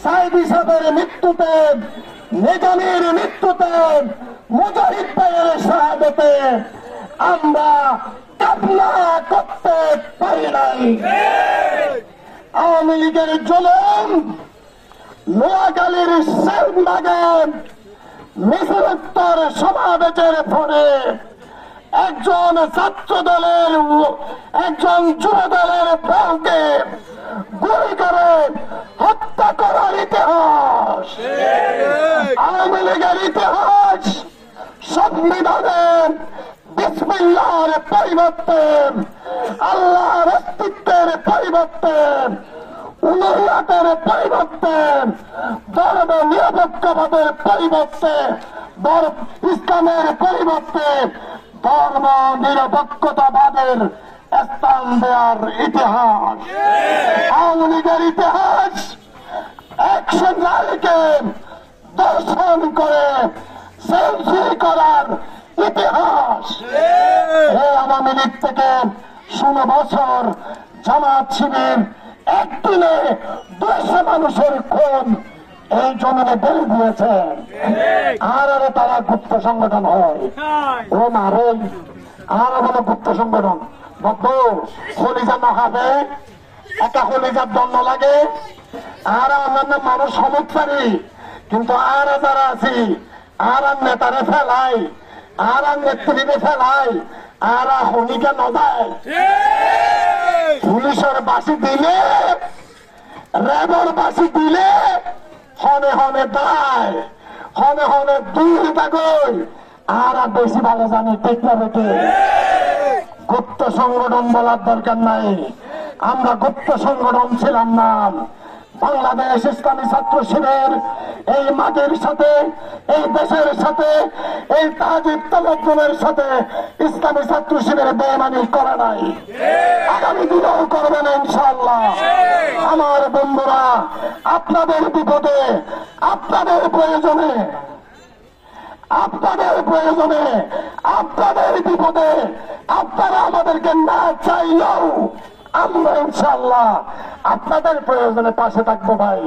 সাইদি সাহেবের মৃত্যুতে, নিজামীর মৃত্যুতে, মুজাহিদ ভাইয়ের শাহাদতে আমরা কান্না করতে পারি নাই। আওয়ামী লীগের জুলুম নোয়াখালীর সেনবাগে মিছিলোত্তর সমাবেশের পরে একজন ছাত্র দলের, একজন যুব দলের বউকে গুলি করে হত্যা করার ইতিহাস আওয়ামী লীগের ইতিহাস। সংবিধানে বিসমিল্লাহর পরিবর্তে, আল্লাহর অস্তিত্বের পরিবর্তে, উলুহিয়াতের পরিবর্তে, ধর্ম নিরপেক্ষবাদের পরিবর্তে, ইসলামের পরিবর্তে ধর্ম নিরপেক্ষতাবাদের স্থান দেওয়ার ইতিহাস আওয়ামী লীগের ইতিহাস। একশন নারীকে দর্শন করে সেলফি করার ইতিহাস। এই আওয়ামী লীগ থেকে 16 বছর জামাত শিবির একদিনে 200 মানুষের খুন এই জমিনে বেড়ে দিয়েছে। আর তারা গুপ্ত সংগঠন হয়, ও মারে আর বলে গুপ্ত সংগঠন। খলিজা না খাবে, একটা খলিজার দণ্ড লাগে। আর অন্যান্য মানুষ সমুৎসারী, কিন্তু আর যারা আছি আর নেতারে ফেলাই, আর নেত্রীরে ফেলাই, আর হনিকে নদায় পুলিশের বাসি দিলে, র্যাবের বাসি দিলে হনে হনে দায়, হনে হনে দূর থাকই। আর বেশি ভালো জানি ঠিক না বেটে। গুপ্ত সংগঠন বলার দরকার নাই, আমরা গুপ্ত সংগঠন ছিলাম না। বাংলাদেশ ইসলামী ছাত্র শিবির এই মাটির সাথে, এই দেশের সাথে, এই তাজিদ তামাদ্দুনের সাথে ইসলামী ছাত্র শিবির বেঈমানি করে নাই, আগামী দিনেও করবে না ইনশাআল্লাহ। আমার বন্ধুরা, আপনাদের বিপদে, আপনাদের প্রয়োজনে, আপনাদের প্রয়োজনে, আপনাদের বিপদে আপনারা আমাদেরকে না চাইলেও আমরা ইনশাআল্লাহ আপনাদের প্রয়োজনে পাশে থাকবো ভাই।